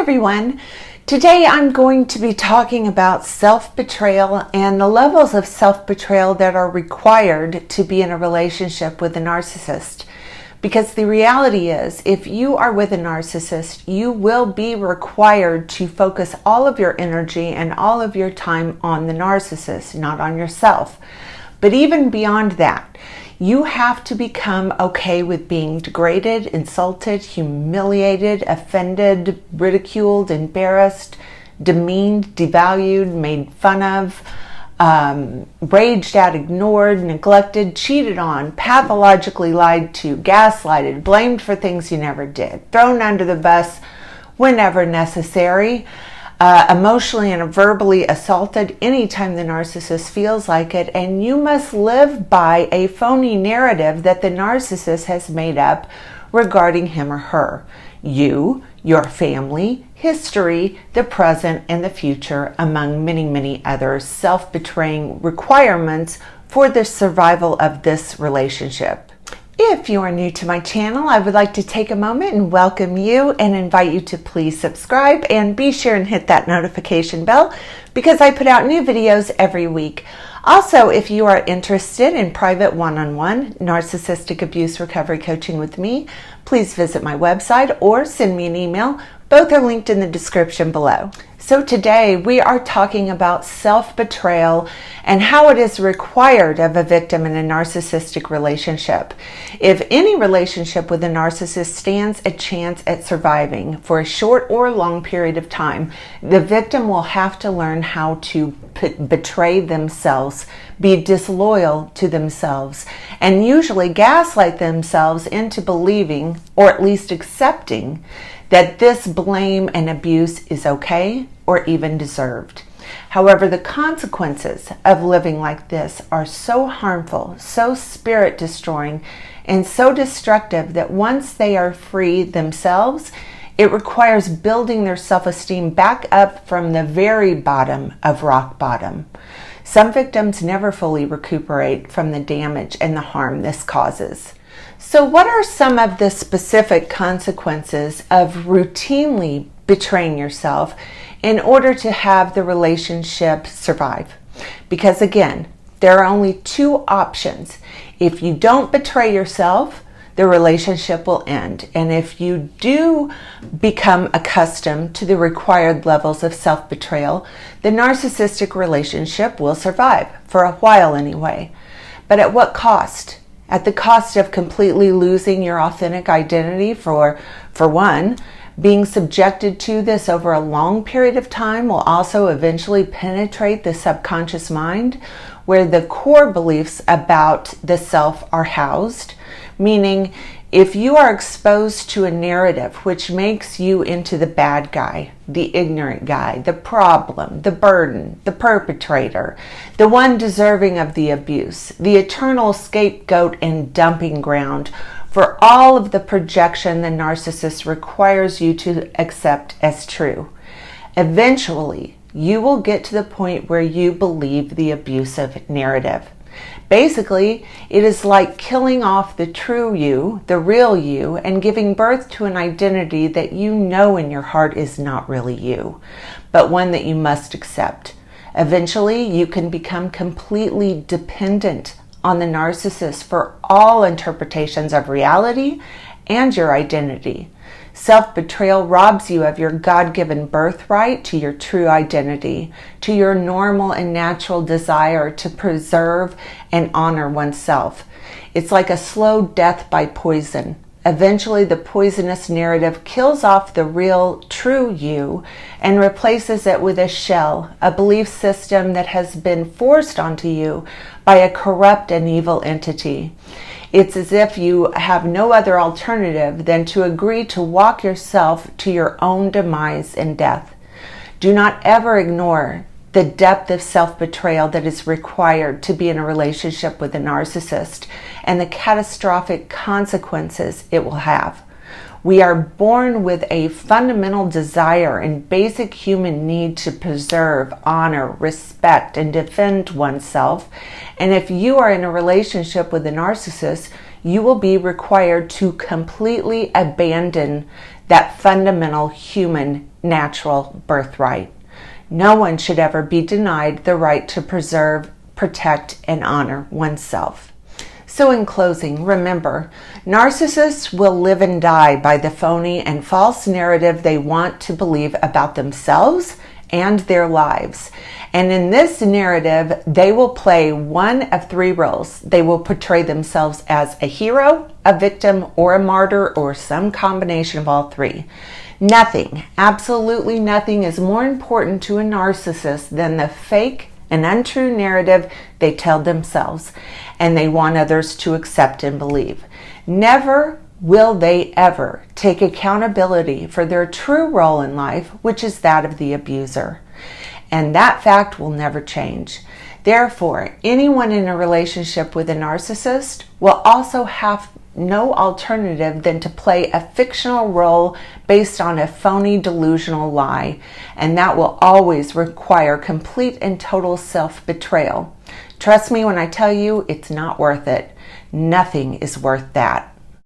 everyone. Today I'm going to be talking about self-betrayal and the levels of self-betrayal that are required to be in a relationship with a narcissist. Because the reality is, if you are with a narcissist, you will be required to focus all of your energy and all of your time on the narcissist, not on yourself. But even beyond that, you have to become okay with being degraded, insulted, humiliated, offended, ridiculed, embarrassed, demeaned, devalued, made fun of, raged at, ignored, neglected, cheated on, pathologically lied to, gaslighted, blamed for things you never did, thrown under the bus whenever necessary, emotionally and verbally assaulted anytime the narcissist feels like it, and you must live by a phony narrative that the narcissist has made up regarding him or her, you, your family, history, the present, and the future, among many, many other self-betraying requirements for the survival of this relationship. If you are new to my channel, I would like to take a moment and welcome you and invite you to please subscribe and be sure and hit that notification bell because I put out new videos every week. Also, if you are interested in private one-on-one narcissistic abuse recovery coaching with me, please visit my website or send me an email. Both are linked in the description below. So today we are talking about self-betrayal and how it is required of a victim in a narcissistic relationship. If any relationship with a narcissist stands a chance at surviving for a short or long period of time, the victim will have to learn how to betray themselves, be disloyal to themselves, and usually gaslight themselves into believing, or at least accepting, that this blame and abuse is okay or even deserved. However, the consequences of living like this are so harmful, so spirit destroying, and so destructive that once they are free themselves, it requires building their self-esteem back up from the very bottom of rock bottom. Some victims never fully recuperate from the damage and the harm this causes. So what are some of the specific consequences of routinely betraying yourself in order to have the relationship survive? Because again, there are only two options. If you don't betray yourself, the relationship will end. And if you do become accustomed to the required levels of self-betrayal, the narcissistic relationship will survive, for a while anyway. But at what cost? At the cost of completely losing your authentic identity for one. Being subjected to this over a long period of time will also eventually penetrate the subconscious mind, where the core beliefs about the self are housed. Meaning, if you are exposed to a narrative which makes you into the bad guy, the ignorant guy, the problem, the burden, the perpetrator, the one deserving of the abuse, the eternal scapegoat and dumping ground for all of the projection the narcissist requires you to accept as true, eventually you will get to the point where you believe the abusive narrative. Basically, it is like killing off the true you, the real you, and giving birth to an identity that you know in your heart is not really you, but one that you must accept. Eventually, you can become completely dependent on the narcissist for all interpretations of reality and your identity. Self-betrayal robs you of your God-given birthright to your true identity, to your normal and natural desire to preserve and honor oneself. It's like a slow death by poison. Eventually, the poisonous narrative kills off the real, true you and replaces it with a shell, a belief system that has been forced onto you by a corrupt and evil entity. It's as if you have no other alternative than to agree to walk yourself to your own demise and death. Do not ever ignore the depth of self-betrayal that is required to be in a relationship with a narcissist and the catastrophic consequences it will have. We are born with a fundamental desire and basic human need to preserve, honor, respect, and defend oneself. And if you are in a relationship with a narcissist, you will be required to completely abandon that fundamental human natural birthright. No one should ever be denied the right to preserve, protect, and honor oneself. So in closing, remember, narcissists will live and die by the phony and false narrative they want to believe about themselves and their lives. And in this narrative, they will play one of three roles. They will portray themselves as a hero, a victim, or a martyr, or some combination of all three. Nothing, absolutely nothing, is more important to a narcissist than the fake and untrue narrative they tell themselves and they want others to accept and believe. Never will they ever take accountability for their true role in life, which is that of the abuser. And that fact will never change. Therefore, anyone in a relationship with a narcissist will also have no alternative than to play a fictional role based on a phony delusional lie, and that will always require complete and total self-betrayal. Trust me when I tell you, it's not worth it. Nothing is worth that.